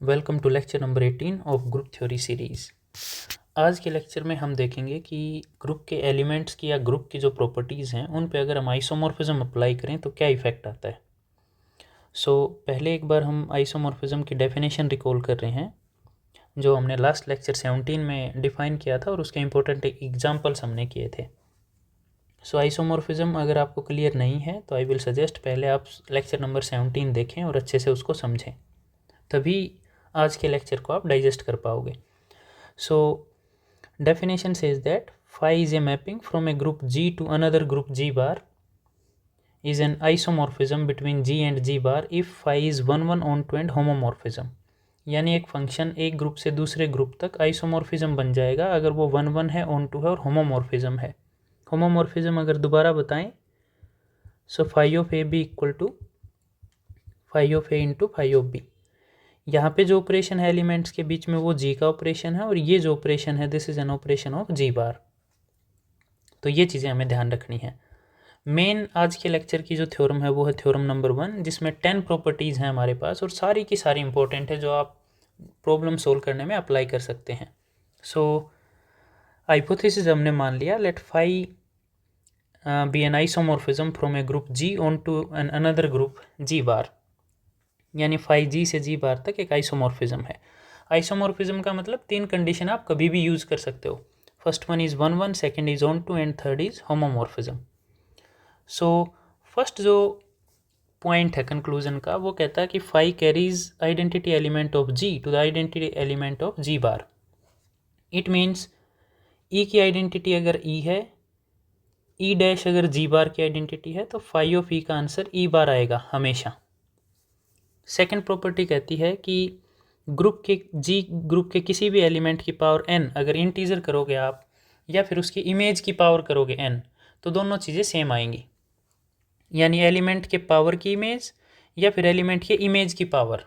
Welcome to lecture number 18 of group theory series. आज के lecture में हम देखेंगे कि ग्रुप के एलिमेंट्स की या ग्रुप की जो प्रॉपर्टीज़ हैं उन पे अगर हम आइसोमॉर्फिज्म अप्लाई करें तो क्या इफ़ेक्ट आता है। पहले एक बार हम आइसोमॉर्फिज्म की डेफिनेशन रिकॉल कर रहे हैं जो हमने लास्ट लेक्चर 17 में डिफ़ाइन किया था और उसके इंपॉर्टेंट एग्जाम्पल्स हमने किए थे। आइसोमॉर्फिज्म अगर आपको क्लियर नहीं है तो आई विल सजेस्ट पहले आप लेक्चर नंबर 17 देखें और अच्छे से उसको समझें, तभी आज के लेक्चर को आप डाइजेस्ट कर पाओगे। Definition says that phi is a mapping from a group G to another group G bar is an isomorphism between G and G bar if phi is 1 onto and homomorphism। यानी एक function एक group से दूसरे group तक isomorphism बन जाएगा अगर वो 1 है, ऑन टू है और होमोमॉर्फिज्म है। होमोमॉर्फिज्म अगर दोबारा बताएं phi of A B equal to phi of A into phi of b. यहाँ पे जो ऑपरेशन है एलिमेंट्स के बीच में वो जी का ऑपरेशन है और ये जो ऑपरेशन है this is an operation of G bar. तो ये चीज़ें हमें ध्यान रखनी है। मेन आज के लेक्चर की जो थ्योरम है वो है थ्योरम नंबर 1, जिसमें 10 प्रॉपर्टीज़ हैं हमारे पास और सारी की सारी इंपॉर्टेंट है जो आप प्रॉब्लम सोल्व करने में अप्लाई कर सकते हैं। हाइपोथेसिस हमने मान लिया, let phi be an isomorphism from a group G onto an another group G bar, यानी फाई जी से जी बार तक एक आइसोमॉर्फिज्म है। आइसोमॉर्फिज्म का मतलब 3 कंडीशन आप कभी भी यूज़ कर सकते हो। First one is 1 second is onto and third is homomorphism. First जो पॉइंट है कंक्लूजन का वो कहता है कि phi carries identity element of G to the identity element of G bar. It means e की आइडेंटिटी अगर ई है, ई डैश अगर जी बार की आइडेंटिटी है तो फाई ऑफ ई का आंसर ई बार आएगा हमेशा। सेकेंड प्रॉपर्टी कहती है कि ग्रुप के किसी भी एलिमेंट की पावर n अगर इंटीजर करोगे आप या फिर उसकी इमेज की पावर करोगे n तो दोनों चीज़ें सेम आएंगी, यानी एलिमेंट के पावर की इमेज या फिर एलिमेंट के इमेज की power.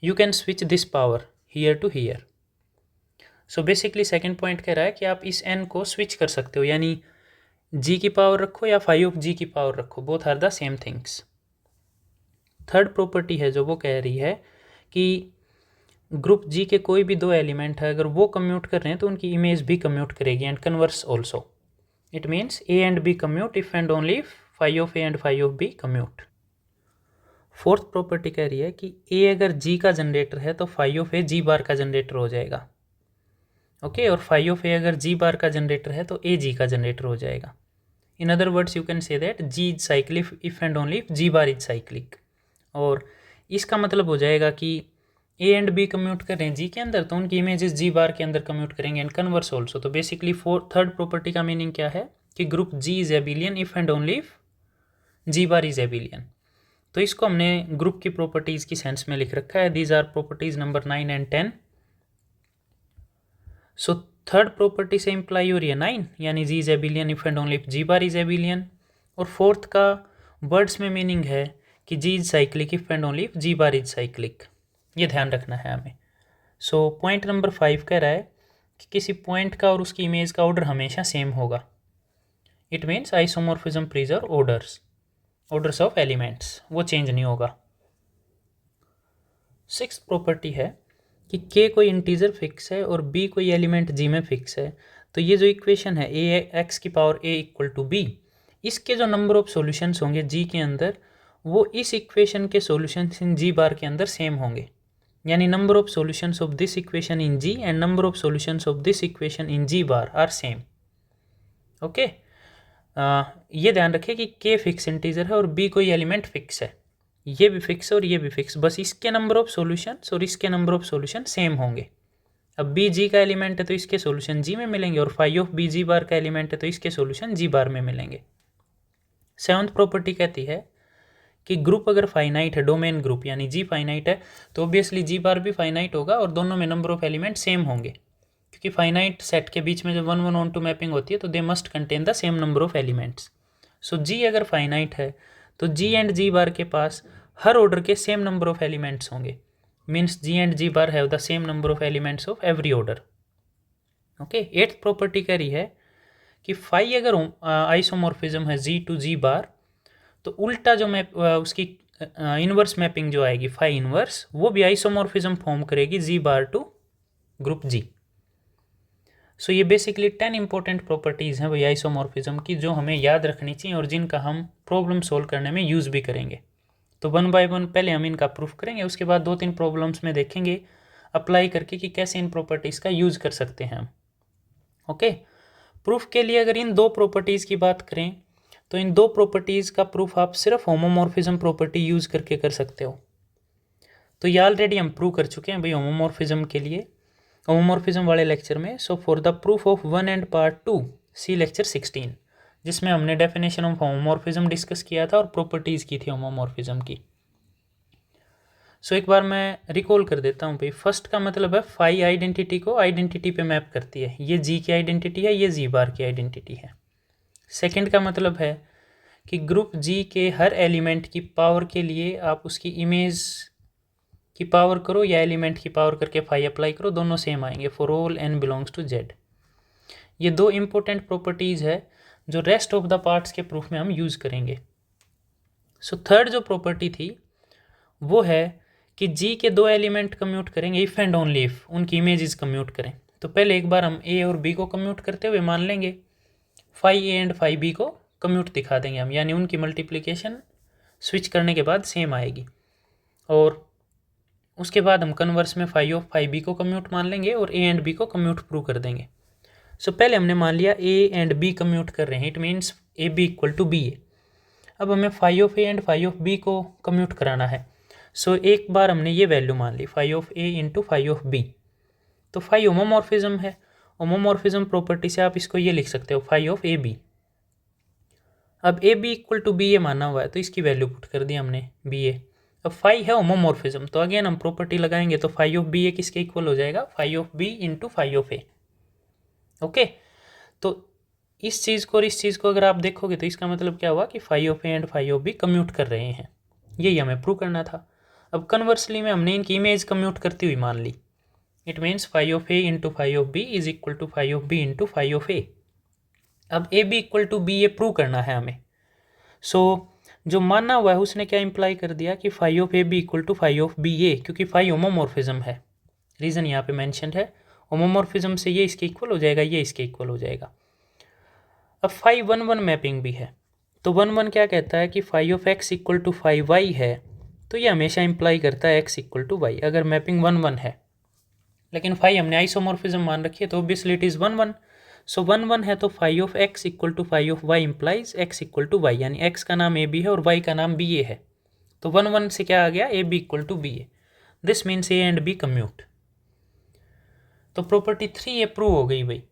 You can switch this power here to here. Basically second point कह रहा है कि आप इस n को स्विच कर सकते हो, यानी g की पावर रखो या फाई ऑफ g की पावर रखो, both are the same things. Third property है जो वो कह रही है कि ग्रुप जी के कोई भी 2 एलिमेंट है अगर वो कम्यूट कर रहे हैं तो उनकी इमेज भी कम्यूट करेगी and converse also. It means a and b commute if and only if phi of A and phi of b commute. Fourth property कह रही है कि ए अगर जी का जनरेटर है तो फाई ऑफ ए जी बार का जनरेटर हो जाएगा। ओके, और फाई ऑफ ए अगर जी बार का जनरेटर है तो ए जी का जनरेटर हो जाएगा। In other words you can say that G is cyclic if and only if G bar is cyclic. और इसका मतलब हो जाएगा कि ए एंड बी कम्यूट कर रहे हैं जी के अंदर तो उनकी इमेजेस जी बार के अंदर कम्यूट करेंगे एंड कन्वर्स ऑल्सो। तो बेसिकली थर्ड प्रॉपर्टी का मीनिंग क्या है कि group G is abelian if and only if G bar is abelian. तो इसको हमने ग्रुप की प्रॉपर्टीज की सेंस में लिख रखा है। These are properties number 9 and 10। Third property से इंप्लाई हो रही है 9, यानी G is abelian if and only if G bar is abelian. और फोर्थ का वर्ड्स में मीनिंग है कि G is cyclic if and only if G bar is cyclic. ये ध्यान रखना है हमें। पॉइंट नंबर 5 कह रहा है कि किसी पॉइंट का और उसकी इमेज का ऑर्डर हमेशा सेम होगा। It means isomorphism preserve orders of elements, वो चेंज नहीं होगा। सिक्स प्रॉपर्टी है कि के कोई इंटीजर फिक्स है और बी कोई एलिमेंट जी में फिक्स है। तो ये जो इक्वेशन है ए एक्स की power a equal to b, इसके जो नंबर ऑफ सॉल्यूशंस होंगे जी के अंदर वो इस इक्वेशन के सॉल्यूशंस इन जी बार के अंदर सेम होंगे, यानी number of solutions of this equation in G and number of solutions of this equation in G bar are same. Okay, ये ध्यान रखें कि के फिक्स इंटीजर है और बी कोई एलिमेंट फिक्स है, ये भी फिक्स और ये भी फिक्स, बस इसके नंबर ऑफ सॉल्यूशंस और इसके नंबर ऑफ सॉल्यूशन सेम होंगे। अब बी जी का एलिमेंट है तो इसके सॉल्यूशन जी में मिलेंगे और फाई ऑफ बी जी बार का एलिमेंट है तो इसके सॉल्यूशन जी बार में मिलेंगे। सेवंथ प्रॉपर्टी कहती है कि ग्रुप अगर फाइनाइट है, डोमेन ग्रुप यानी जी फाइनाइट है, तो ऑब्वियसली जी बार भी फाइनाइट होगा और दोनों में नंबर ऑफ एलिमेंट सेम होंगे, क्योंकि फाइनाइट सेट के बीच में जब 1 ऑन टू मैपिंग होती है तो they must contain the same number of elements. G अगर फाइनाइट है तो जी एंड जी बार के पास हर ऑर्डर के सेम नंबर ऑफ एलिमेंट्स होंगे, means G and G bar have the same number of elements of every order. Okay, eighth property कह रही है कि फाई अगर आइसोमॉर्फिज्म है जी टू जी बार तो उल्टा जो मैं उसकी इन्वर्स मैपिंग जो आएगी फाई इन्वर्स, वो भी आइसोमॉर्फिज्म फॉर्म करेगी जी बार टू ग्रुप जी। सो ये बेसिकली 10 इंपॉर्टेंट प्रॉपर्टीज़ हैं भाई आइसोमॉर्फिज्म की, जो हमें याद रखनी चाहिए और जिनका हम प्रॉब्लम सोल्व करने में यूज़ भी करेंगे। तो 1 बाय 1 पहले हम इनका प्रूफ करेंगे, उसके बाद 2-3 प्रॉब्लम्स में देखेंगे अप्लाई करके कि कैसे इन प्रॉपर्टीज़ का यूज़ कर सकते हैं हम। ओके, प्रूफ के लिए अगर इन 2 प्रॉपर्टीज़ की बात करें तो इन 2 प्रॉपर्टीज़ का प्रूफ आप सिर्फ होमोमॉर्फिज्म प्रॉपर्टी यूज़ करके कर सकते हो। तो ये ऑलरेडी हम प्रूव कर चुके हैं भाई होमोमॉर्फिज्म के लिए, होमोमॉर्फिज्म वाले लेक्चर में। So for the proof of 1 and part 2 see lecture 16, जिसमें हमने डेफिनेशन ऑफ होमोमॉर्फिज्म डिस्कस किया था और प्रॉपर्टीज़ की थी होमोमॉर्फिज्म की। सो एक बार मैं रिकॉल कर देता हूँ भाई। फर्स्ट का मतलब है फाई आइडेंटिटी को आइडेंटिटी पे मैप करती है, ये जी की आइडेंटिटी है, ये जी बार की आइडेंटिटी है। सेकंड का मतलब है कि ग्रुप जी के हर एलिमेंट की पावर के लिए आप उसकी इमेज की पावर करो या एलिमेंट की पावर करके फाई अप्लाई करो, दोनों सेम आएंगे for all n belongs to Z. ये 2 इंपॉर्टेंट प्रॉपर्टीज़ है जो रेस्ट ऑफ द पार्ट्स के प्रूफ में हम यूज़ करेंगे। सो थर्ड जो प्रॉपर्टी थी वो है कि जी के 2 एलिमेंट कम्यूट करेंगे इफ़ एंड ओनली इफ़ उनकी इमेजेस कम्यूट करें। तो पहले एक बार हम ए और बी को कम्यूट करते हुए मान लेंगे, phi a and phi b को कम्यूट दिखा देंगे हम, यानी उनकी मल्टीप्लिकेशन स्विच करने के बाद सेम आएगी। और उसके बाद हम कन्वर्स में फाई ऑफ फाई बी को कम्यूट मान लेंगे और ए एंड बी को कम्यूट प्रूव कर देंगे। सो पहले हमने मान लिया ए एंड बी कम्यूट कर रहे हैं, it means A B equal to B A. अब हमें phi of A and phi of B को कम्यूट कराना है। सो एक बार हमने ये वैल्यू मान ली phi of A into phi of B, तो फाई होमोमॉर्फिज्म है। होमोमॉर्फिज्म प्रॉपर्टी से आप इसको ये लिख सकते हो फाई ऑफ ए बी। अब A B equal to B A माना हुआ है तो इसकी वैल्यू पुट कर दी हमने बी ए। अब फाई है होमोमॉर्फिज्म, तो अगेन हम प्रॉपर्टी लगाएंगे तो फाई ऑफ बी ए किसके इक्वल हो जाएगा, phi of B into phi of A. Okay, तो इस चीज़ को और इस चीज़ को अगर आप देखोगे तो इसका मतलब क्या हुआ कि phi of A and phi of b commute कर रहे हैं, यही हमें प्रूव करना था। अब कन्वर्सली में हमने इनकी इमेज कम्यूट करती हुई मान ली, it means phi of A into phi of B is equal to phi of B into phi of A. अब A B equal to B A prove करना है हमें। सो जो मानना हुआ है उसने क्या इंप्लाई कर दिया कि phi of A B equal to phi of B A, क्योंकि फाई होमोमॉर्फिज्म है, रीज़न यहाँ पे मेंशन्ड है। होमोमॉर्फिज्म से ये इसके इक्वल हो जाएगा, ये इसके इक्वल हो जाएगा। अब फाई 1-1 मैपिंग भी है, तो 1-1 क्या कहता है कि phi of x equal to phi y है, तो ये हमेशा इंप्लाई करता है एक्स इक्वल टू वाई अगर मैपिंग 1-1 है। लेकिन फाई हमने आइसोमॉर्फिज्म मान रखी है तो ऑब्वियसली इट इज़ 1-1। सो 1-1 है तो phi of x equal to phi of y implies x equal to y, यानी एक्स का नाम ए बी है और वाई का नाम बी ए है। तो 1-1 से क्या आ गया, a B equal to B a. This means a and b commute. तो प्रॉपर्टी 3 ये प्रूव हो गई भाई,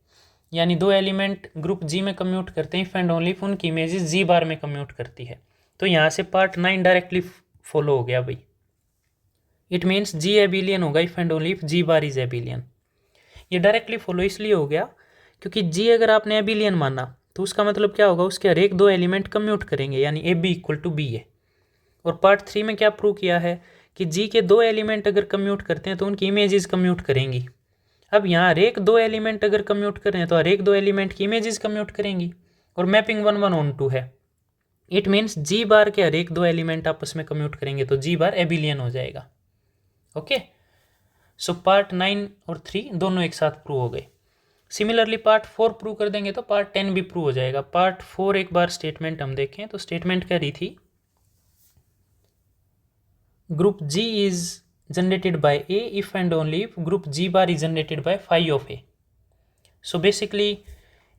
यानी 2 एलिमेंट ग्रुप जी में कम्यूट करते हैं इफ एंड ओनली इफ उनकी इमेजेस जी बार में कम्यूट करती है। तो यहाँ से पार्ट 9 डायरेक्टली फॉलो हो गया भाई। इट मीन्स जी एबिलियन होगा if and only if G bar is abelian. ये डायरेक्टली फॉलो इसलिए हो गया क्योंकि जी अगर आपने एबिलियन माना तो उसका मतलब क्या होगा, उसके हर एक 2 एलिमेंट कम्यूट करेंगे, यानी A B equal to B A. और पार्ट 3 में क्या प्रूव किया है कि जी के 2 एलिमेंट अगर कम्यूट करते हैं तो उनकी इमेजेस कम्यूट करेंगी। अब यहाँ हर एक 2 एलिमेंट अगर कम्यूट कर रहे हैं तो हर एक 2 एलिमेंट की इमेजेस कम्यूट करेंगी, और मैपिंग 1-1-on-2 है। इट मीन्स जी बार के हर एक 2 एलिमेंट आपस में कम्यूट करेंगे तो जी बार एबिलियन हो जाएगा। ओके, सो पार्ट 9 और 3 दोनों एक साथ प्रूव हो गए। सिमिलरली पार्ट 4 प्रूव कर देंगे तो पार्ट 10 भी प्रूव हो जाएगा। पार्ट 4 एक बार स्टेटमेंट हम देखें तो स्टेटमेंट कह रही थी group G is generated by a if and only if group G bar is generated by phi of A. So basically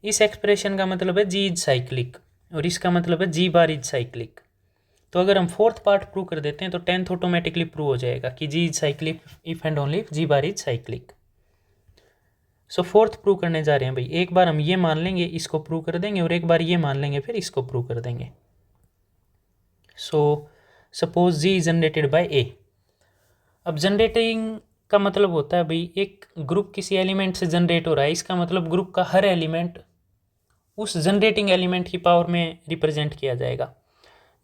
इस एक्सप्रेशन का मतलब है जी इज साइक्लिक और इसका मतलब है जी बार इज साइक्लिक। तो अगर हम 4th पार्ट प्रूव कर देते हैं तो 10th ऑटोमेटिकली प्रूव हो जाएगा कि G is cyclic if and only if G bar is cyclic. So 4th prove करने जा रहे हैं भाई। एक बार हम ये मान लेंगे, इसको प्रूव कर देंगे, और एक बार ये मान लेंगे फिर इसको प्रूव कर देंगे। So suppose G is generated by A. अब जनरेटिंग का मतलब होता है भाई एक ग्रुप किसी एलिमेंट से जनरेट हो रहा है, इसका मतलब ग्रुप का हर एलिमेंट उस जनरेटिंग एलिमेंट की पावर में रिप्रेजेंट किया जाएगा।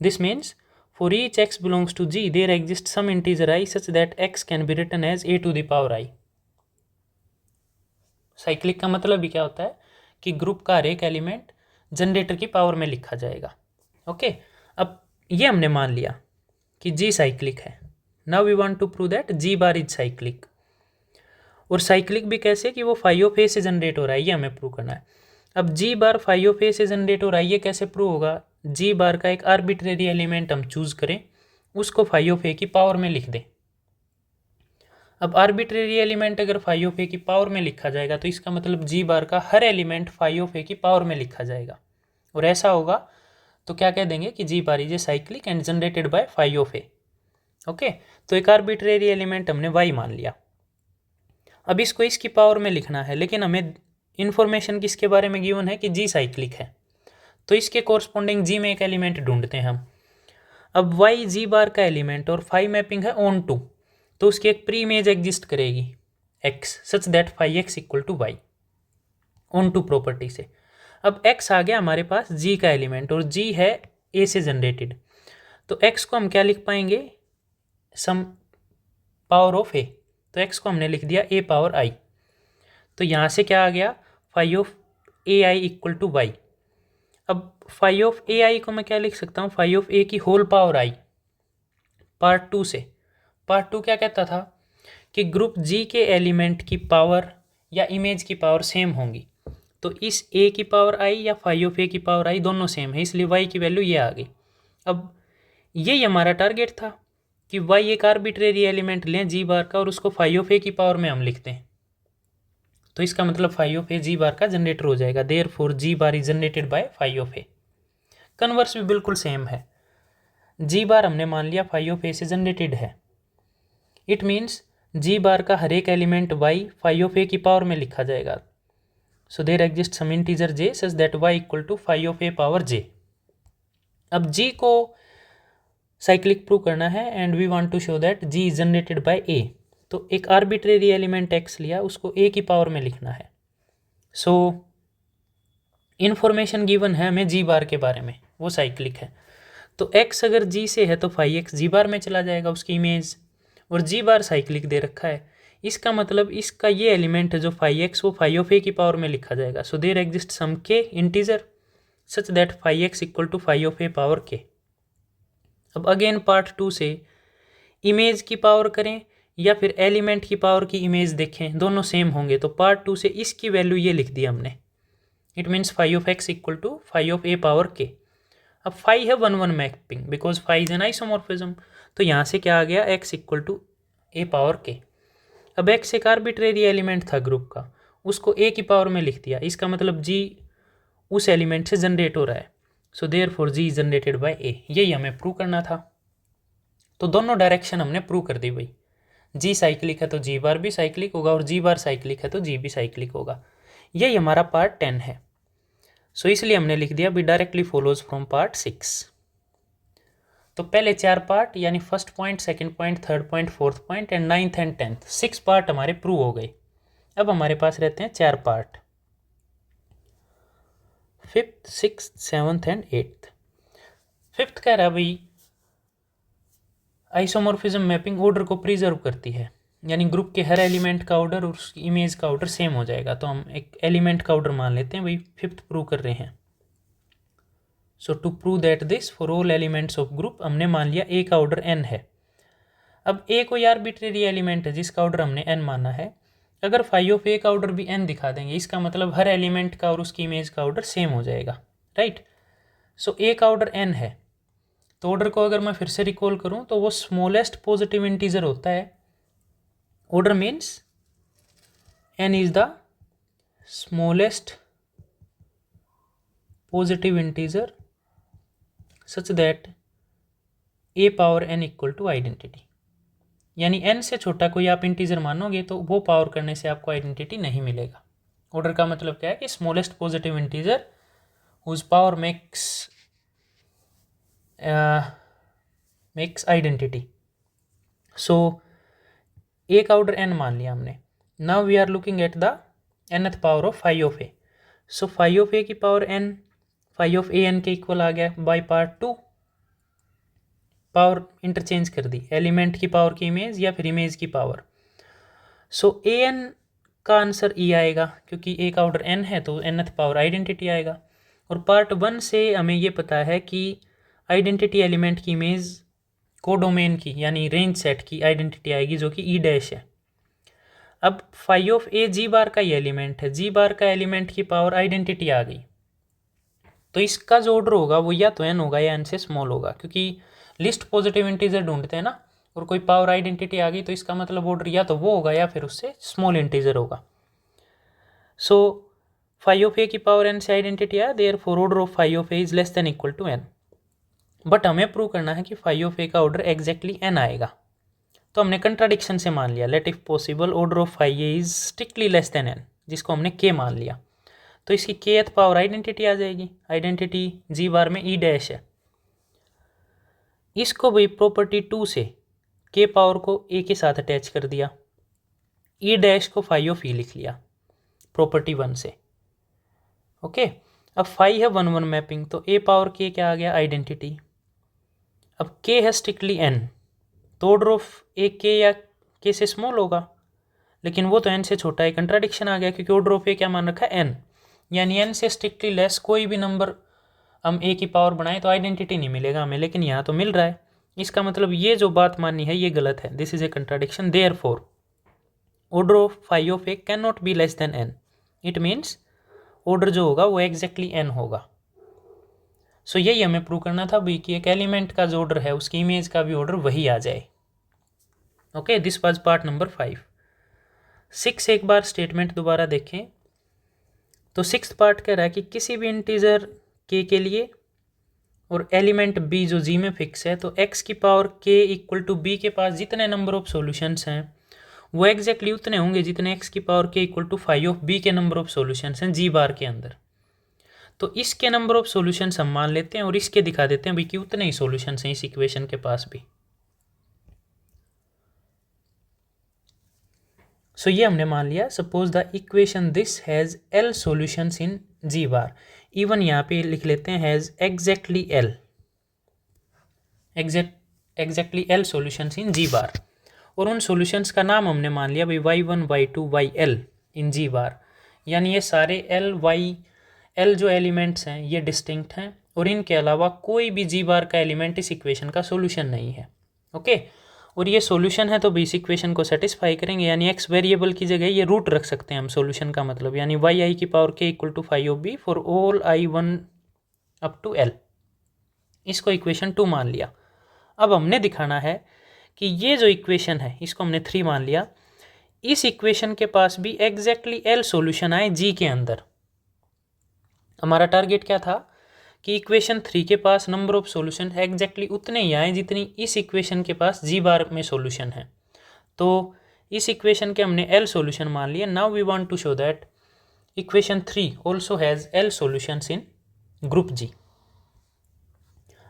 This means for each x belongs to G there exist some integer i such that x can be written as a to the power i. Cyclic का मतलब भी क्या होता है कि ग्रुप का हर एक एलिमेंट जनरेटर की पावर में लिखा जाएगा। ओके, अब ये हमने मान लिया। कि जी साइक्लिक है। Now we want to prove that G bar is cyclic. और साइक्लिक भी कैसे कि वो फाइव ऑफ ए से जनरेट हो रहा है, ये हमें प्रूव करना है। अब जी बार फाइव ऑफ ए से जनरेट हो रहा है, ये कैसे प्रूव होगा? जी बार का एक आर्बिट्रेरी एलिमेंट हम चूज करें, उसको फाइव ऑफ ए की पावर में लिख दें। अब आर्बिट्रेरी एलिमेंट अगर फाइव ऑफ ए की पावर में लिखा जाएगा तो इसका मतलब जी बार का हर एलिमेंट फाइव ऑफ ए की पावर में लिखा जाएगा। और ऐसा होगा तो क्या कह देंगे कि G bar is a cyclic and generated by phi of A. Okay, तो एक आर्बिट्रेरी एलिमेंट हमने वाई मान लिया। अब इसको इसकी पावर में लिखना है, लेकिन हमें इन्फॉर्मेशन किसके बारे में गिवन है कि जी साइक्लिक है, तो इसके कोरस्पॉन्डिंग जी में एक एलिमेंट ढूंढते हैं हम। अब वाई जी बार का एलिमेंट और फाई मैपिंग है ऑन टू, तो उसकी एक प्री इमेज एग्जिस्ट करेगी x such that phi x equal to y onto property से। अब एक्स आ गया हमारे पास जी का एलिमेंट और जी है ए से जनरेटेड, तो एक्स को हम क्या लिख पाएंगे? सम पावर ऑफ ए, तो एक्स को हमने लिख दिया ए पावर आई। तो यहाँ से क्या आ गया? Phi of a i equal to y. अब फाइव ऑफ ए आई को मैं क्या लिख सकता हूँ? फाइव ऑफ ए की होल पावर आई। पार्ट टू से, पार्ट टू क्या कहता था कि ग्रुप जी के एलिमेंट की पावर या इमेज की पावर सेम होंगी, तो इस ए की पावर आई या फाइव ऑफ ए की पावर आई दोनों सेम है, इसलिए वाई की वैल्यू ये आ गई। अब यही हमारा टारगेट था कि वाई एक आर्बिट्रेरी एलिमेंट लें जी बार का और उसको फाइव ऑफ ए की पावर में हम लिखते हैं, तो इसका मतलब फाइव ऑफ ए जी बार का जनरेटर हो जाएगा। Therefore G bar is generated by phi of a. Converse भी बिल्कुल सेम है, जी बार हमने मान लिया फाइव ऑफ ए से जनरेटेड है, इट मीन्स जी बार का हर एक एलिमेंट वाई फाइव ऑफ ए की पावर में लिखा जाएगा। So there exist some integer J such that Y equal to phi of A power J. अब जी को साइक्लिक प्रूव करना है and we want to show that G is generated by A, तो एक arbitrary element x लिया, उसको ए की power में लिखना है। सो इन्फॉर्मेशन गिवन है हमें जी बार के बारे में, वो साइक्लिक है, तो एक्स अगर जी से है तो फाइव एक्स जी बार में चला जाएगा उसकी इमेज, और जी बार साइक्लिक दे रखा है, इसका मतलब इसका ये एलिमेंट है जो फाइव एक्स वो फाइव ऑफ ए की पावर में लिखा जाएगा। So there exist some k integer such that phi x equal to phi of A power k. अब अगेन पार्ट टू से इमेज की पावर करें या फिर एलिमेंट की पावर की इमेज देखें, दोनों सेम होंगे, तो पार्ट टू से इसकी वैल्यू ये लिख दी हमने, it means phi of x equal to phi of A power k. अब फाइव है one one mapping because phi is an isomorphism, तो यहाँ से क्या आ गया? X equal to a power k. अब एक्स एक आर्बिट्रेरी एलिमेंट था ग्रुप का, उसको ए की पावर में लिख दिया, इसका मतलब जी उस एलिमेंट से जनरेट हो रहा है, so therefore G is generated by A. यही हमें प्रूव करना था, तो दोनों डायरेक्शन हमने प्रूव कर दी भाई। जी साइक्लिक है तो जी बार भी साइक्लिक होगा, और जी बार साइक्लिक है तो जी भी साइक्लिक होगा। यही हमारा पार्ट 10 है, सो इसलिए हमने लिख दिया be directly follows from part 6। तो पहले 4 पार्ट यानी first point, second point, third point, fourth point and 9th and 10th 6 part हमारे प्रूव हो गए। अब हमारे पास रहते हैं 4 part, 5th, 6th, 7th and 8th। 5th कह रहा है भाई आइसोमॉर्फिज्म मैपिंग ऑर्डर को प्रिजर्व करती है, यानी ग्रुप के हर एलिमेंट का ऑर्डर और उसकी इमेज का ऑर्डर सेम हो जाएगा। तो हम एक एलिमेंट का ऑर्डर मान लेते हैं भाई, 5th प्रूव कर रहे हैं। So to prove that this for all elements of group, हमने मान लिया ए का ऑर्डर n है। अब ए कोई आर्बिट्रेरी एलिमेंट है जिसका ऑर्डर हमने n माना है, अगर फाइव ऑफ ए का ऑर्डर भी n दिखा देंगे, इसका मतलब हर एलिमेंट का और उसकी इमेज का ऑर्डर सेम हो जाएगा, राइट। सो ए का ऑर्डर n है, तो ऑर्डर को अगर मैं फिर से रिकॉल करूं तो वो स्मॉलेस्ट पॉजिटिव इंटीजर होता है। Order means n is the smallest positive integer such that a power n equal to identity, यानी n से छोटा कोई आप इंटीजर मानोगे तो वो पावर करने से आपको आइडेंटिटी नहीं मिलेगा। ऑर्डर का मतलब क्या है कि smallest positive integer whose power makes identity. So A का ऑर्डर n मान लिया हमने। Now we are looking at the nth power of phi of A. So phi of ए की power n, phi of A n के equal आ गया by part 2। Power interchange कर दी, एलिमेंट की पावर की इमेज या फिर इमेज की पावर। सो ए एन का आंसर ई आएगा, क्योंकि ए का ऑर्डर n है तो nth पावर आइडेंटिटी आएगा। और पार्ट 1 से हमें ये पता है कि आइडेंटिटी एलिमेंट की इमेज कोडोमेन की यानी रेंज सेट की आइडेंटिटी आएगी जो कि ई डैश है। अब फाई ऑफ ए जी बार का ये एलिमेंट है, जी बार का एलिमेंट की पावर आइडेंटिटी आ गई, तो इसका जो ऑर्डर होगा वो या तो एन होगा या एन से स्मॉल होगा, क्योंकि लिस्ट पॉजिटिव इंटीजर ढूंढते हैं ना, और कोई पावर आइडेंटिटी आ गई तो इसका मतलब ऑर्डर या तो वो होगा या फिर उससे स्मॉल इंटीजर होगा। सो फाई ऑफ ए की पावर एन से आइडेंटिटी आया, therefore order of phi of a is less than equal to n. But हमें प्रूव करना है कि फाई ऑफ ए का ऑर्डर एग्जैक्टली एन आएगा, तो हमने कंट्राडिक्शन से मान लिया, let if possible order of phi a is strictly less than n, जिसको हमने के मान लिया, तो इसकी केथ पावर आइडेंटिटी आ जाएगी। आइडेंटिटी जी बार में ई डैश है, इसको भी प्रॉपर्टी 2 से के पावर को ए के साथ अटैच कर दिया, ई डैश को फाई ऑफ ई लिख लिया प्रॉपर्टी 1 से। ओके, अब फाई है 1 1 मैपिंग, तो ए पावर के क्या आ गया, आइडेंटिटी। अब के है स्ट्रिक्टली एन, तो ऑर्डर ऑफ ए के या के से स्मॉल होगा, लेकिन वो तो एन से छोटा है, कंट्राडिक्शन आ गया, क्योंकि ऑर्डर ऑफ ए क्या मान रखा है, एन, यानी एन से स्ट्रिक्टली लेस कोई भी नंबर हम ए की पावर बनाएं तो आइडेंटिटी नहीं मिलेगा हमें, लेकिन यहाँ तो मिल रहा है। इसका मतलब ये जो बात माननी है ये गलत है, this is a contradiction, therefore order of phi of a can not be less than n, it means order जो होगा वो एग्जैक्टली एन होगा। सो यही हमें प्रूव करना था भाई कि एक एलिमेंट का जो ऑर्डर है उसकी इमेज का भी ऑर्डर वही आ जाए। Okay, this was part number 5। 6 एक बार स्टेटमेंट दोबारा देखें, तो 6th पार्ट कह रहा है कि किसी भी इंटीजर के लिए और एलिमेंट बी जो जी में फिक्स है, तो x की power k equal to b के पास जितने नंबर ऑफ सॉल्यूशंस हैं वो एग्जैक्टली उतने होंगे जितने x की power k equal to phi of b के नंबर ऑफ सॉल्यूशंस हैं जी बार के अंदर। तो इसके नंबर ऑफ सॉल्यूशंस हम मान लेते हैं और इसके दिखा देते हैं भाई कि उतने ही सॉल्यूशंस हैं इस इक्वेशन के पास भी। सो ये हमने मान लिया, suppose the equation this has L solutions in G bar, even यहाँ पे लिख लेते हैं has exactly L, exactly L solutions in G bar, और उन सॉल्यूशंस का नाम हमने मान लिया भाई y1 y2 yl इन जी बार, यानी ये सारे एल वाई एल जो एलिमेंट्स हैं ये डिस्टिंक्ट हैं, और इनके अलावा कोई भी जी बार का एलिमेंट इस इक्वेशन का सॉल्यूशन नहीं है। ओके, और ये सॉल्यूशन है तो भी इस इक्वेशन को सेटिस्फाई करेंगे, यानी एक्स वेरिएबल की जगह ये रूट रख सकते हैं हम सॉल्यूशन का मतलब, यानी वाई आई की पावर के equal to phi of b for all i1 up to l, इसको इक्वेशन 2 मान लिया। अब हमने दिखाना है कि ये जो इक्वेशन है इसको हमने 3 मान लिया, इस इक्वेशन के पास भी एग्जैक्टली एल सॉल्यूशन आए जी के अंदर। हमारा टारगेट क्या था कि इक्वेशन 3 के पास नंबर ऑफ सॉल्यूशन एग्जैक्टली उतने ही आए जितनी इस इक्वेशन के पास जी बार में सॉल्यूशन है। तो इस इक्वेशन के हमने एल सॉल्यूशन मान लिए। Now we want to show that equation 3 also has L solutions in group G.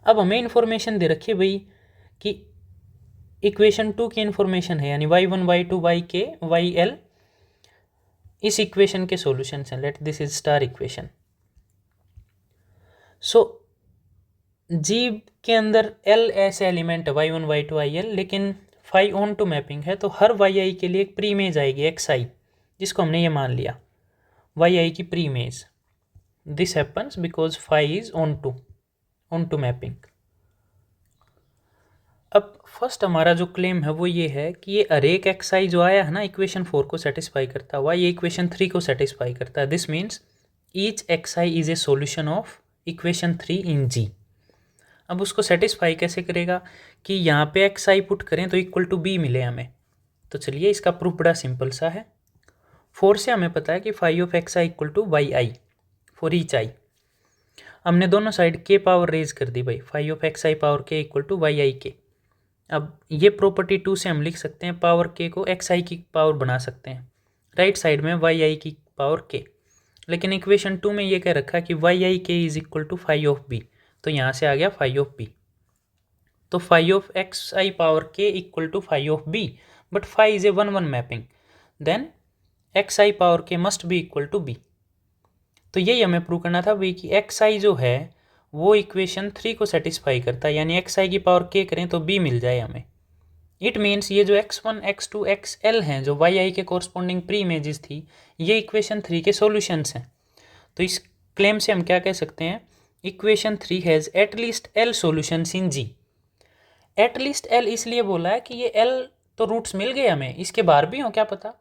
अब हमें इंफॉर्मेशन दे रखी है भाई कि इक्वेशन 2 की इंफॉर्मेशन है, यानी y1 y2 yk yl इस इक्वेशन के सॉल्यूशंस हैं। Let this is star equation. So G के अंदर एल ऐसे एलिमेंट है y1 y2 yl, लेकिन फाई ऑन टू मैपिंग है, तो हर yi के लिए एक प्री इमेज आएगी xi, जिसको हमने ये मान लिया yi की pre image. This happens because phi is onto mapping. अब फर्स्ट हमारा जो क्लेम है वो ये है कि ये अरेक xi जो आया है ना इक्वेशन 4 को सेटिस्फाई करता हुआ, ये इक्वेशन 3 को सेटिस्फाई करता है। This means each xi is a solution of equation 3 in G. अब उसको सेटिस्फाई कैसे करेगा कि यहाँ पे xi पुट करें तो इक्वल टू b मिले हमें। तो चलिए इसका प्रूफ बड़ा सिंपल सा है। 4 से हमें पता है कि phi of xi equal to yi for each i। हमने दोनों साइड के पावर रेज कर दी भाई, phi of xi power k equal to yi के। अब ये प्रॉपर्टी 2 से हम लिख सकते हैं पावर k को xi की पावर बना सकते हैं, राइट साइड में yi की पावर k। लेकिन इक्वेशन 2 में ये कह रखा है कि yi k is equal to phi of b, तो यहाँ से आ गया फाई ऑफ b। तो phi of xi power k equal to phi of b, but phi is a 1 1 mapping, then xi power k must be equal to b। तो यही हमें prove करना था भाई कि xi जो है वो इक्वेशन 3 को सेटिस्फाई करता है, यानी xi की पावर k करें तो b मिल जाए हमें। इट मीन्स ये जो x1 x2 xl हैं जो yi के कॉरस्पॉन्डिंग प्री इमेजेस थी, ये इक्वेशन 3 के सॉल्यूशंस हैं। तो इस क्लेम से हम क्या कह सकते हैं, equation 3 has at least l solutions in g। At least L इसलिए बोला है कि ये एल तो रूट्स मिल गए हमें, इसके बाहर भी हो क्या पता,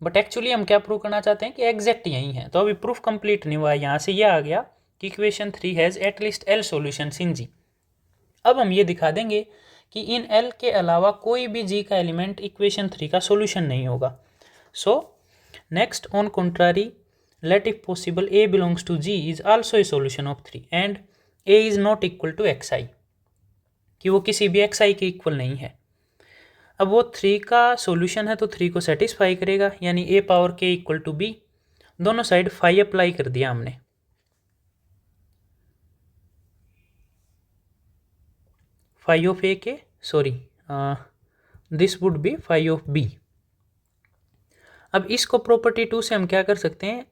बट एक्चुअली हम क्या प्रूव करना चाहते हैं कि एग्जैक्ट यही है। तो अभी प्रूफ कंप्लीट नहीं हुआ है, यहाँ से ये आ गया कि equation 3 has at least L solutions in G. अब हम ये दिखा देंगे कि इन एल के अलावा कोई भी जी का एलिमेंट इक्वेशन 3 का सॉल्यूशन नहीं होगा। So next, on contrary, let if possible a belongs to G is also a solution of 3 and a is not equal to xi, कि वो किसी भी xi के इक्वल नहीं है। अब वो 3 का सॉल्यूशन है तो 3 को सेटिस्फाई करेगा, यानी a power k equal to b। दोनों साइड फाई अप्लाई कर दिया हमने, phi of a k, sorry this would be phi of b. अब इसको प्रॉपर्टी 2 से हम क्या कर सकते हैं,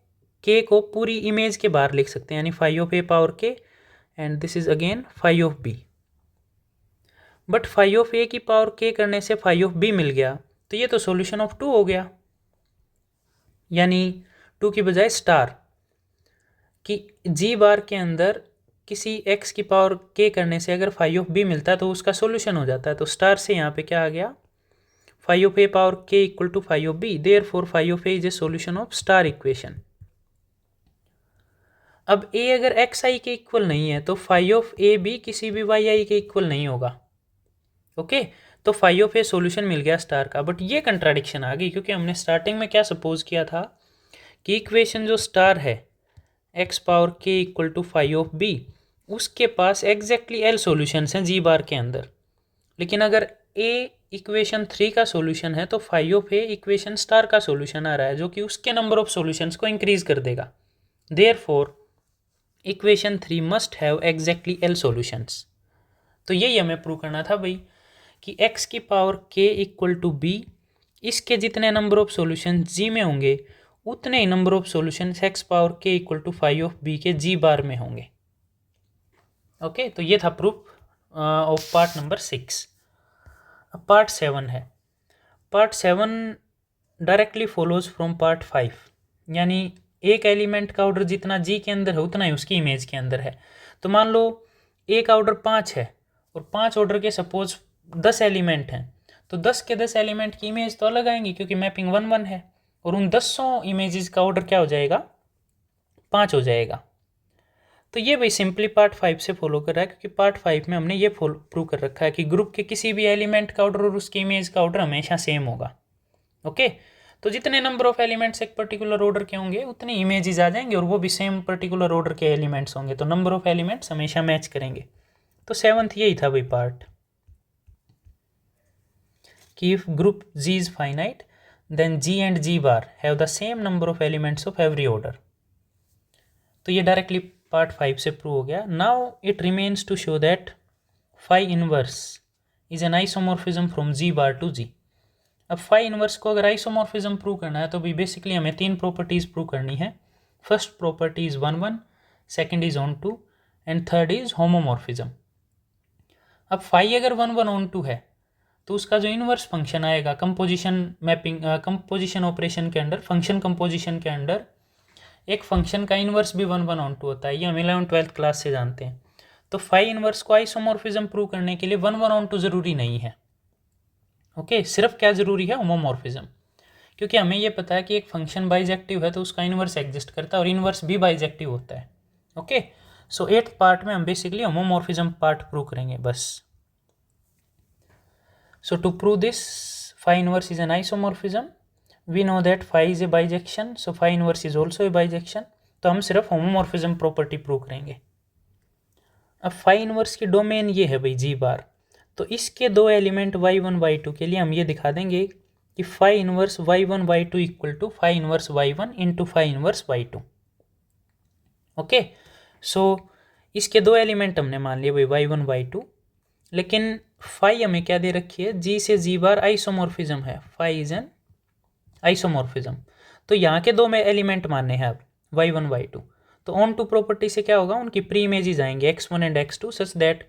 k को पूरी इमेज के बाहर लिख सकते हैं, यानी phi of A power k and this is again phi of b। But phi of ए की पावर k करने से फाई ऑफ b मिल गया, तो ये तो सॉल्यूशन ऑफ 2 हो गया, यानी 2 की बजाय स्टार, कि g बार के अंदर किसी x की पावर k करने से अगर फाई ऑफ b मिलता है तो उसका सॉल्यूशन हो जाता है। तो स्टार से यहाँ पे क्या आ गया, phi of A power k equal to phi of b, therefore phi of a is a solution of star equation. अब a अगर xi के इक्वल नहीं है तो फाई ऑफ ए भी किसी भी yi के इक्वल नहीं होगा। ओके, तो फाई ऑफ ए सॉल्यूशन मिल गया स्टार का, बट ये कंट्राडिक्शन आ गई, क्योंकि हमने स्टार्टिंग में क्या सपोज किया था कि इक्वेशन जो स्टार है x power k equal to phi of b, उसके पास एग्जैक्टली एल सॉल्यूशंस हैं जी बार के अंदर। लेकिन अगर a इक्वेशन 3 का सॉल्यूशन है तो phi of a equation star का सॉल्यूशन आ रहा है, जो कि उसके नंबर ऑफ सॉल्यूशंस को इंक्रीज कर देगा। Therefore equation 3 must have exactly L solutions. तो यही हमें प्रूव करना था भाई, कि x की power k equal to b, इसके जितने नंबर ऑफ सॉल्यूशन g में होंगे उतने ही number of solution x power k equal to phi of b के g बार में होंगे। ओके, तो ये था प्रूफ ऑफ पार्ट नंबर 6। अब पार्ट 7 है। Part 7 directly follows from part 5, यानी एक एलिमेंट का ऑर्डर जितना जी के अंदर है उतना ही उसकी इमेज के अंदर है। तो मान लो एक ऑर्डर 5 है और 5 ऑर्डर के सपोज 10 एलिमेंट हैं, तो 10 के 10 एलिमेंट की इमेज तो अलग आएंगी, क्योंकि मैपिंग 1 1 है, और उन 10 इमेजेस का ऑर्डर क्या हो जाएगा, 5 हो जाएगा। तो ये भाई सिंपली पार्ट 5 से फॉलो कर रहा है, क्योंकि पार्ट 5 में हमने ये प्रूव कर रखा है कि ग्रुप के किसी भी एलिमेंट का ऑर्डर और उसकी इमेज का ऑर्डर हमेशा सेम होगा। ओके, तो जितने नंबर ऑफ एलिमेंट्स एक पर्टिकुलर ऑर्डर के होंगे उतनी इमेजेस आ जाएंगे, और वो भी सेम पर्टिकुलर ऑर्डर के एलिमेंट्स होंगे, तो नंबर ऑफ एलिमेंट्स हमेशा मैच करेंगे। तो 7th यही था भाई पार्ट, कि if group G is finite then G and G bar have the same number of elements of every order। तो ये डायरेक्टली पार्ट 5 से प्रूव हो गया। Now it remains to show that phi inverse is an isomorphism from G bar to G। अब phi inverse को अगर isomorphism prove करना है तो भी बेसिकली हमें 3 प्रॉपर्टीज़ प्रूव करनी है। First property is 1 1, second is onto, and third is homomorphism. अब फाई अगर 1 1 ऑन टू है तो उसका जो इनवर्स फंक्शन आएगा कंपोजिशन मैपिंग कंपोजिशन ऑपरेशन के अंडर, फंक्शन कंपोजिशन के अंडर, एक फंक्शन का इनवर्स भी 1 1 ऑन टू होता है, ये हम 11th-12th क्लास से जानते हैं। तो फाई इनवर्स को आइसोमॉर्फिज्म प्रूव करने के लिए 1 1 ऑन टू ज़रूरी नहीं है। ओके, सिर्फ क्या ज़रूरी है, होमोमॉर्फिज्म, क्योंकि हमें ये पता है कि एक फंक्शन बाइजेक्टिव है तो उसका इनवर्स एग्जिस्ट करता है और इनवर्स भी बाइजेक्टिव होता है। ओके, सो 8th पार्ट में हम बेसिकली होमोमॉर्फिज्म पार्ट प्रूव करेंगे बस। So to prove this phi inverse is an isomorphism, we know that phi is a bijection, so phi inverse is also a bijection। तो हम सिर्फ homomorphism property prove करेंगे। अब phi inverse की domain ये है भाई G बार, तो इसके दो एलिमेंट y1 y2 के लिए हम ये दिखा देंगे कि phi inverse y1 y2 equal to phi inverse y1 into phi inverse y2। Okay, so इसके दो एलिमेंट हमने मान लिए भाई y1 y2, लेकिन फाई हमें क्या दे रखी है, जी से जी बार आइसोमॉर्फिज्म है, फाई इज एन आइसोमॉर्फिज्म। तो यहाँ के दो में एलिमेंट मानने हैं अब y1 y2, तो ऑन टू प्रॉपर्टी से क्या होगा, उनकी प्री इमेजेस आएंगे x1 and x2 such that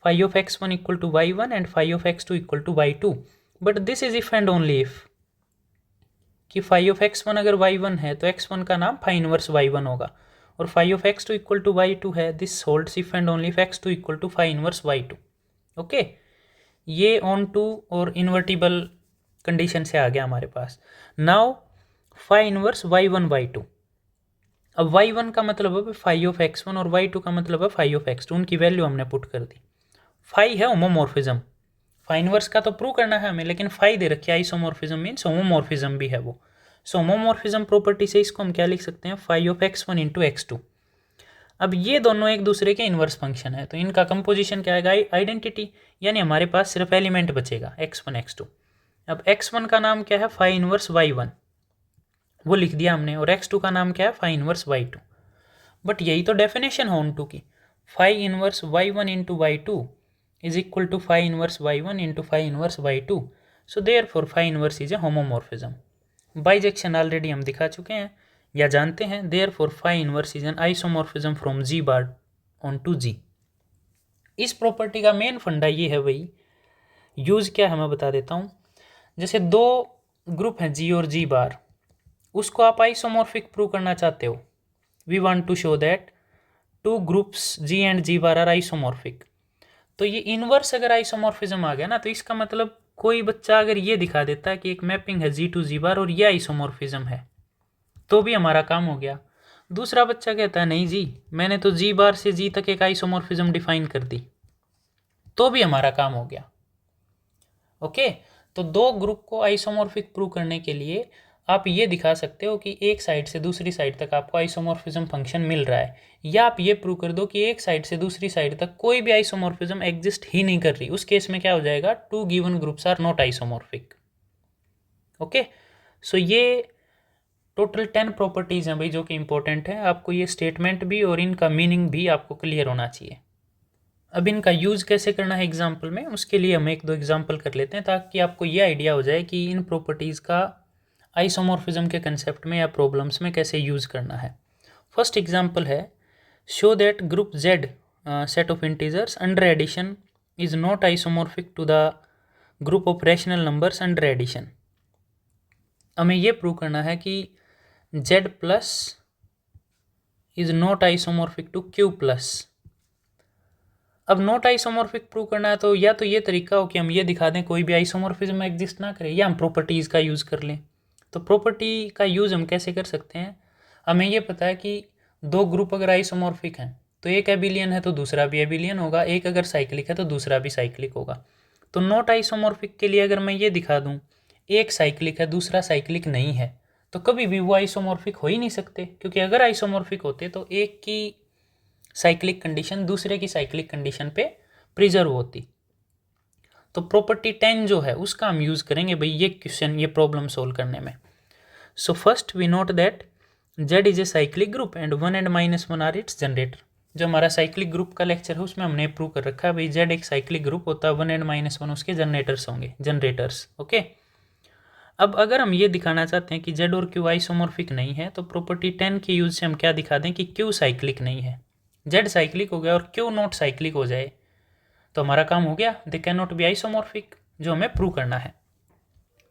phi of x1 equal to y1 and phi of x2 equal to y2। But this is if and only if, कि phi of x1 अगर y1 है तो x1 का नाम phi inverse y1 होगा, और phi of x2 equal to y2 है, this holds if and only if x2 equal to phi inverse y2। Okay, ये ऑन टू और इन्वर्टिबल कंडीशन से आ गया हमारे पास। Now phi inverse y1 y2। अब y1 का मतलब है फाई ऑफ x1 और y2 का मतलब है फाई ऑफ x2, उनकी वैल्यू हमने पुट कर दी। फाई है होमोमॉर्फिज्म, फाई इनवर्स का तो प्रूव करना है हमें, लेकिन फाई दे रखी है, आइसोमॉर्फिज्म मीन्स होमोमॉर्फिज्म भी है वो। सो होमोमॉर्फिज्म प्रॉपर्टी से इसको हम क्या लिख सकते हैं, phi of x1 into x2। अब ये दोनों एक दूसरे के इन्वर्स फंक्शन है, तो इनका कंपोजिशन क्या आएगा, आइडेंटिटी, यानी हमारे पास सिर्फ एलिमेंट बचेगा x1 x2। अब x1 का नाम क्या है, फाई इनवर्स y1, वो लिख दिया हमने, और x2 का नाम क्या है, फाई इनवर्स y2। बट यही तो डेफिनेशन है ऑन टू की, phi inverse y1 into y2 is equal to phi inverse y1 into phi inverse y2। So therefore phi inverse is a homomorphism. Bijection already हम दिखा चुके हैं या जानते हैं, therefore phi inverse is an isomorphism from G bar onto G. इस property का main फंडा ये है भाई, यूज क्या है मैं बता देता हूँ। जैसे दो ग्रुप हैं जी और जी बार, उसको आप आइसोमॉर्फिक प्रूव करना चाहते हो, we want to show that two groups G and G bar are isomorphic. तो ये इनवर्स अगर आइसोमॉर्फिज्म आ गया ना, तो इसका मतलब कोई बच्चा अगर ये दिखा देता है कि एक मैपिंग है जी टू जी बार और ये आइसोमॉर्फिज्म है, तो भी हमारा काम हो गया। दूसरा बच्चा कहता है नहीं जी, मैंने तो जी बार से जी तक एक आइसोमॉर्फिज्म डिफाइन कर दी, तो भी हमारा काम हो गया। ओके, तो दो ग्रुप को आइसोमॉर्फिक प्रूव करने के लिए आप ये दिखा सकते हो कि एक साइड से दूसरी साइड तक आपको आइसोमॉर्फिज्म फंक्शन मिल रहा है, या आप ये प्रूव कर दो कि एक साइड से दूसरी साइड तक कोई भी आइसोमॉर्फिज्म एग्जिस्ट ही नहीं कर रही। उस केस में क्या हो जाएगा, two given groups are not isomorphic. Okay, so ये टोटल 10 प्रॉपर्टीज़ हैं भाई जो कि इंपॉर्टेंट है। आपको ये स्टेटमेंट भी और इनका मीनिंग भी आपको क्लियर होना चाहिए। अब इनका यूज़ कैसे करना है एग्जाम्पल में, उसके लिए हम एक दो एग्जाम्पल कर लेते हैं ताकि आपको ये आइडिया हो जाए कि इन प्रॉपर्टीज़ का आइसोमॉर्फिज्म के कंसेप्ट में या प्रॉब्लम्स में कैसे यूज़ करना है। फर्स्ट एग्जाम्पल है, show that group Z set of integers under addition is not isomorphic to the group of rational numbers under addition. हमें ये प्रूव करना है कि z plus is not isomorphic to q plus. अब not isomorphic prove करना है तो या तो ये तरीका हो कि हम ये दिखा दें कोई भी आइसोमॉर्फिज्म एग्जिस्ट ना करे, या हम प्रॉपर्टीज़ का यूज़ कर लें। तो प्रॉपर्टी का यूज़ हम कैसे कर सकते हैं, हमें ये पता है कि दो ग्रुप अगर आइसोमॉर्फिक हैं तो एक एबिलियन है तो दूसरा भी एबिलियन होगा, एक अगर साइक्लिक है तो दूसरा भी साइक्लिक होगा। तो नॉट आइसोमॉर्फिक के लिए अगर मैं ये दिखा दूँ एक साइक्लिक है दूसरा साइक्लिक नहीं है, तो कभी भी वो आइसोमॉर्फिक हो ही नहीं सकते, क्योंकि अगर आइसोमॉर्फिक होते तो एक की साइक्लिक कंडीशन दूसरे की साइक्लिक कंडीशन पे प्रिजर्व होती। तो प्रॉपर्टी 10 जो है उसका हम यूज़ करेंगे भाई ये क्वेश्चन, ये प्रॉब्लम सोल्व करने में। So first we note that Z is a cyclic group and 1 and -1 are its generator. जो हमारा साइक्लिक ग्रुप का लेक्चर है उसमें हमने प्रूव कर रखा है भाई जेड एक साइक्लिक ग्रुप होता है, 1 and -1 उसके जनरेटर्स होंगे, जनरेटर्स। ओके, अब अगर हम ये दिखाना चाहते हैं कि जेड और क्यू आइसोमॉर्फिक नहीं है, तो प्रॉपर्टी 10 के यूज से हम क्या दिखा दें कि क्यू साइक्लिक नहीं है, जेड साइक्लिक हो गया और क्यू नॉट साइक्लिक हो जाए तो हमारा काम हो गया, they can not be isomorphic, जो हमें प्रूव करना है।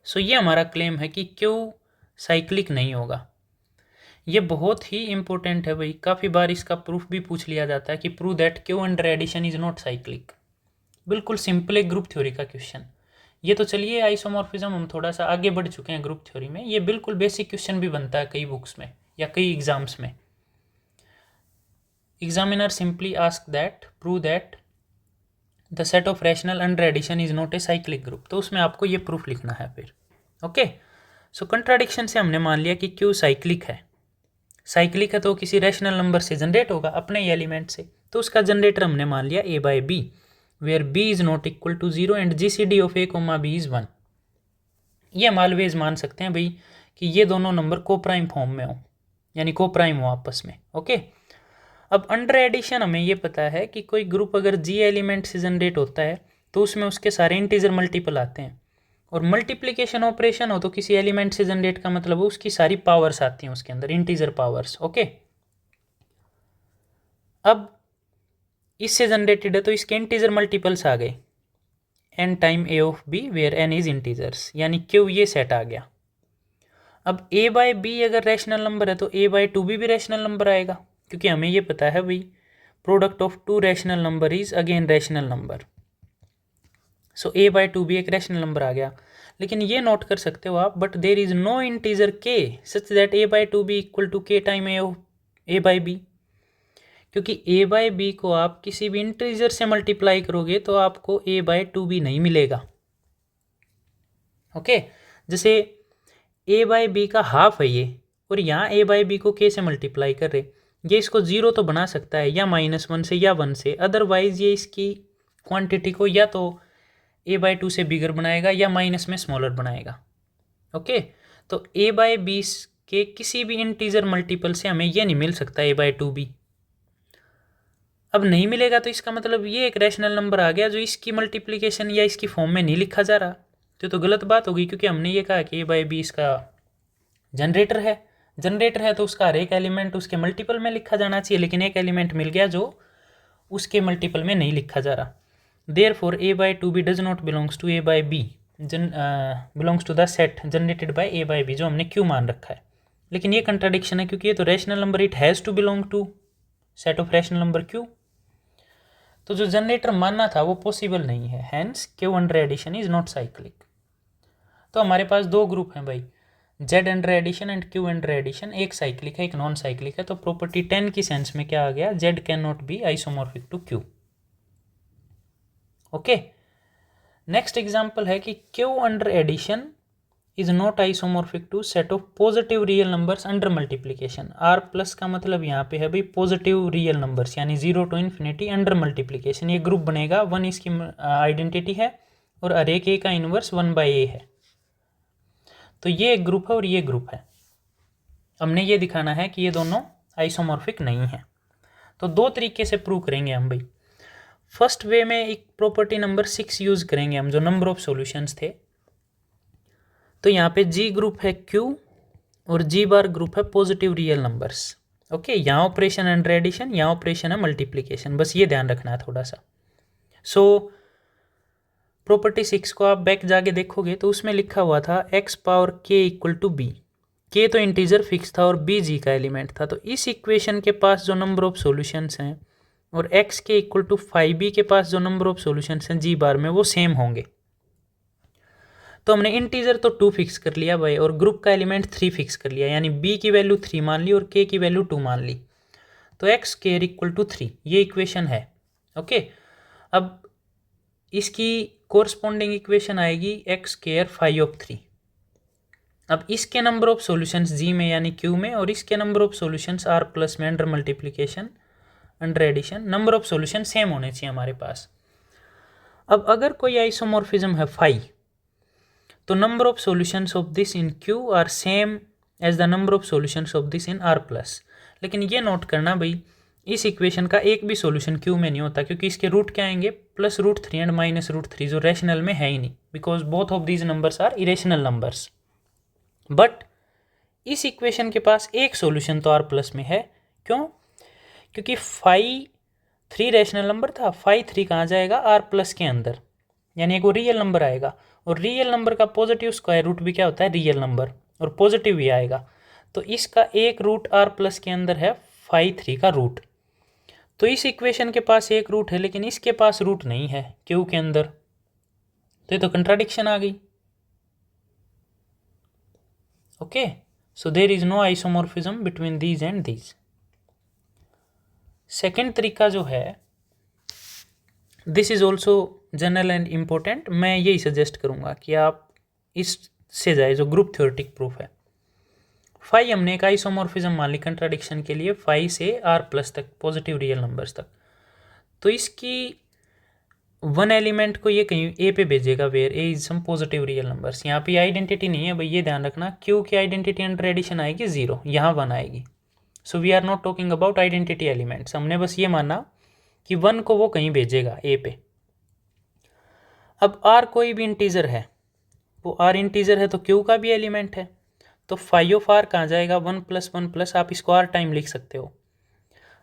सो ये हमारा क्लेम है कि क्यू साइक्लिक नहीं होगा। ये बहुत ही इंपॉर्टेंट है भाई, काफ़ी बार इसका प्रूफ भी पूछ लिया जाता है कि prove that Q under addition is not cyclic. बिल्कुल सिंपल एक ग्रुप थ्योरी का क्वेश्चन। ये तो चलिए आइसोमॉर्फिज्म हम थोड़ा सा आगे बढ़ चुके हैं ग्रुप थ्योरी में, ये बिल्कुल बेसिक क्वेश्चन भी बनता है कई बुक्स में या कई एग्जाम्स में। Examiner simply ask that prove that the set of rational under addition is not a cyclic group, तो उसमें आपको ये प्रूफ लिखना है फिर। ओके, सो कंट्राडिक्शन से हमने मान लिया कि क्यू साइक्लिक है। साइक्लिक है तो किसी रैशनल नंबर से जनरेट होगा अपने ही एलिमेंट से, तो उसका जनरेटर हमने मान लिया a by b, where b is not equal to 0 and GCD of a, b is 1। ये हम ऑलवेज मान सकते हैं भाई कि ये दोनों नंबर को प्राइम फॉर्म में हो, यानी को प्राइम हो आपस में। ओके, अब अंडर एडिशन हमें ये पता है कि कोई ग्रुप अगर g एलिमेंट से जनरेट होता है तो उसमें उसके सारे इंटीजर मल्टीपल आते हैं, और मल्टीप्लिकेशन ऑपरेशन हो तो किसी एलिमेंट से जनरेट का मतलब हो उसकी सारी पावर्स आती हैं उसके अंदर, इंटीजर पावर्स। ओके, अब इससे जनरेटेड है तो इसके इंटीजर मल्टीपल्स आ गए, n time a of b where n is integers, यानी क्यू ये सेट आ गया। अब a बाई बी अगर रैशनल नंबर है तो a बाई टू भी रैशनल नंबर आएगा, क्योंकि हमें ये पता है भाई product of two rational number is again rational number. So a/2 भी एक रैशनल नंबर आ गया। लेकिन ये नोट कर सकते हो आप, but there is no integer k such that a/2 भी equal to k time a/b, क्योंकि a/b को आप किसी भी इंटीजर से मल्टीप्लाई करोगे तो आपको a/2 भी नहीं मिलेगा। ओके, जैसे a/b का हाफ है ये, और यहाँ a/b को k से मल्टीप्लाई कर रहे, ये इसको जीरो तो बना सकता है या -1 से या 1 से, अदरवाइज ये इसकी क्वांटिटी को या तो a/2 से बिगर बनाएगा या माइनस में स्मॉलर बनाएगा। ओके, तो a/b के किसी भी इंटीजर मल्टीपल से हमें ये नहीं मिल सकता a/2 भी। अब नहीं मिलेगा तो इसका मतलब ये एक रैशनल नंबर आ गया जो इसकी मल्टीप्लिकेशन या इसकी फॉर्म में नहीं लिखा जा रहा, तो गलत बात होगी, क्योंकि हमने ये कहा कि a/b इसका जनरेटर है तो उसका हर एक एलिमेंट उसके मल्टीपल में लिखा जाना चाहिए, लेकिन एक एलिमेंट मिल गया जो उसके मल्टीपल में नहीं लिखा जा रहा। Therefore a/2b does not belongs to a/b, belongs to the set generated by a/b, जो हमने q मान रखा है। लेकिन ये कंट्राडिक्शन है, क्योंकि ये तो rational number, it has to belong to set of rational number q, तो जो जनरेटर मानना था वो पॉसिबल नहीं है, hence q under addition is not cyclic. तो हमारे पास दो ग्रुप हैं भाई, z under addition and q under addition, एक साइक्लिक है एक नॉन साइक्लिक है। तो प्रॉपर्टी 10 की सेंस में क्या आ गया, z can not be isomorphic to q। Okay, next example है कि q under addition is not isomorphic to set of positive real numbers under multiplication. r plus का मतलब यहाँ पे है भाई पॉजिटिव रियल नंबर्स, यानी 0 to इन्फिनिटी अंडर मल्टीप्लिकेशन। ये ग्रुप बनेगा, 1 इसकी आइडेंटिटी है और हर एक a का इन्वर्स 1/a है। तो ये एक ग्रुप है और ये ग्रुप है। हमने ये दिखाना है कि ये दोनों आइसोमॉर्फिक नहीं है। तो दो तरीके से प्रूव करेंगे हम भाई। फर्स्ट वे में एक प्रॉपर्टी नंबर 6 यूज करेंगे हम, जो नंबर ऑफ सॉल्यूशंस थे। तो यहाँ पे G ग्रुप है Q और G बार ग्रुप है पॉजिटिव रियल नंबर्स। ओके, यहाँ ऑपरेशन अंडर एडिशन, यहाँ ऑपरेशन है मल्टीप्लिकेशन, बस ये ध्यान रखना है थोड़ा सा। सो प्रॉपर्टी 6 को आप बैक जाके देखोगे तो उसमें लिखा हुआ था x power k equal to b. k तो इंटीजर फिक्स था और b g का एलिमेंट था। तो इस इक्वेशन के पास जो नंबर ऑफ सॉल्यूशंस हैं और x k equal to 5b के पास जो नंबर ऑफ सॉल्यूशंस हैं g बार में, वो सेम होंगे। तो हमने इंटीजर तो 2 फिक्स कर लिया भाई, और ग्रुप का एलिमेंट 3 फिक्स कर लिया, यानी b की वैल्यू 3 मान ली और k की वैल्यू 2 मान ली। तो x स्क्वायर इक्वल टू 3, ये इक्वेशन है। ओके, अब इसकी कोरस्पॉन्डिंग इक्वेशन आएगी x स्क्वायर 5/3। अब इसके नंबर ऑफ सॉल्यूशंस g में यानी q में, और इसके number of solutions r plus में under multiplication under addition, number of solution same होने चाहिए हमारे पास। अब अगर कोई आइसोमॉर्फिज्म है phi, तो number of solutions of this in q are same as the number of solutions of this in r plus. लेकिन ये नोट करना भाई, इस इक्वेशन का एक भी सॉल्यूशन q में नहीं होता, क्योंकि इसके रूट क्या आएंगे, +√3 एंड -√3, जो रैशनल में है ही नहीं, because both of these numbers are irrational numbers. But इस इक्वेशन के पास एक सॉल्यूशन तो r प्लस में है। क्यों? क्योंकि phi 3 रैशनल नंबर था, phi 3 कहाँ जाएगा, r प्लस के अंदर, यानी एक वो रियल नंबर आएगा, और रियल नंबर का पॉजिटिव स्क्वायर रूट भी क्या होता है, रियल नंबर, और पॉजिटिव ही आएगा। तो इसका एक रूट r प्लस के अंदर है phi 3 का रूट। तो इस इक्वेशन के पास एक रूट है लेकिन इसके पास रूट नहीं है q के अंदर, तो ये तो कंट्राडिक्शन आ गई। Okay, so there is no isomorphism between these and these. Second तरीका जो है, this is also general and important, मैं यही सजेस्ट करूंगा कि आप इससे जाए, जो ग्रुप थ्योरेटिक प्रूफ है। phi हमने एक आइसोमॉर्फिज्म मान ली कंट्राडिक्शन के लिए, phi से r प्लस तक पॉजिटिव रियल नंबर्स तक। तो इसकी वन एलिमेंट को ये कहीं a पे भेजेगा, where a is some positive real numbers. यहाँ पे आइडेंटिटी नहीं है भाई, ये ध्यान रखना, q की आइडेंटिटी अंडर एडिशन आएगी 0, यहाँ 1 आएगी। So we are not talking about identity elements, हमने बस ये माना कि 1 को वो कहीं भेजेगा a पे। अब r कोई भी इंटीजर है, वो r इंटीजर है तो q का भी एलिमेंट है, तो phi ऑफ r कहाँ जाएगा, 1 + 1 प्लस, आप इसको r टाइम लिख सकते हो।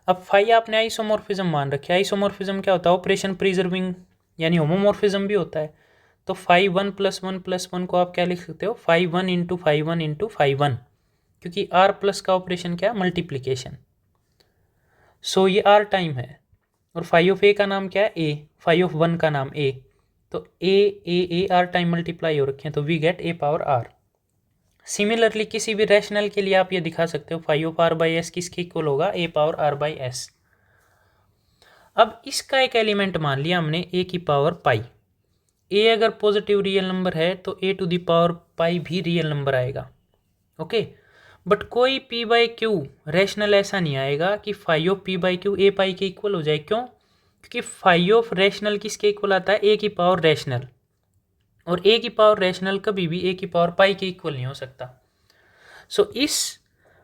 अब phi आपने आइसोमॉर्फिज्म मान रखे, आइसोमॉर्फिज्म क्या होता है, ऑपरेशन प्रिजर्विंग, यानी होमोमॉर्फिज्म भी होता है। तो phi 1 + 1 + 1 को आप क्या लिख सकते हो, phi 1 × phi 1 × phi 1, क्योंकि r प्लस का ऑपरेशन क्या है, मल्टीप्लिकेशन। सो ये r टाइम है, और phi ऑफ a का नाम क्या है, a, phi ऑफ 1 का नाम a, तो ए आर टाइम मल्टीप्लाई हो रखे हैं, तो we get a power r. Similarly किसी भी रैशनल के लिए आप ये दिखा सकते हो phi of r by s किसके इक्वल होगा, a power r by s. अब इसका एक एलिमेंट मान लिया हमने ए की पावर पाई। ए अगर पॉजिटिव रियल नंबर है तो a to the power pi भी रियल नंबर आएगा, ओके। बट कोई पी बाई क्यू रैशनल ऐसा नहीं आएगा कि five of P by Q a pi के इक्वल हो जाए। क्यों? क्योंकि फाइव ऑफ रैशनल किसके इक्वल आता है, ए की पावर रैशनल, और ए की पावर रैशनल कभी भी ए की पावर पाई के इक्वल नहीं हो सकता। सो इस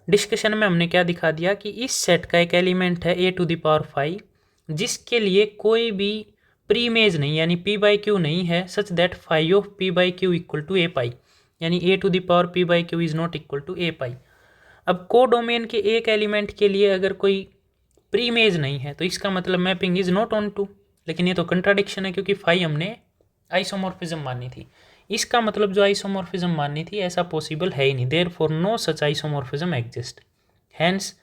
डिस्कशन में हमने क्या दिखा दिया कि इस सेट का एक एलिमेंट है ए टू द पावर फाइव, जिसके लिए कोई भी प्री इमेज नहीं यानी पी बाई क्यू नहीं है, such that five of P by Q equal to a pi, यानी a to the power P by Q is not equal to a pi. अब को डोमेन के एक एलिमेंट के लिए अगर कोई प्री इमेज नहीं है तो इसका मतलब mapping is not onto, लेकिन ये तो कंट्राडिक्शन है क्योंकि फाई हमने आइसोमॉर्फिज्म मानी थी। इसका मतलब जो आइसोमॉर्फिज्म माननी थी ऐसा पॉसिबल है ही नहीं, therefore no such isomorphism exist, hence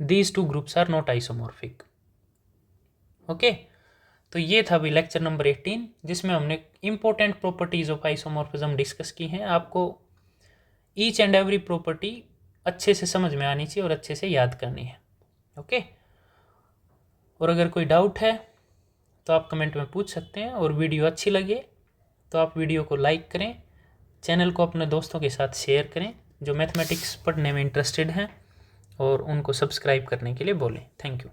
these two groups are not isomorphic, okay. तो ये था अभी लेक्चर नंबर 18 जिसमें हमने important properties of isomorphism discuss की हैं। आपको ईच एंड एवरी प्रॉपर्टी अच्छे से समझ में आनी चाहिए और अच्छे से याद करनी है, ओके। और अगर कोई डाउट है तो आप कमेंट में पूछ सकते हैं, और वीडियो अच्छी लगे तो आप वीडियो को लाइक करें, चैनल को अपने दोस्तों के साथ शेयर करें जो मैथमेटिक्स पढ़ने में इंटरेस्टेड हैं, और उनको सब्सक्राइब करने के लिए बोलें। Thank you.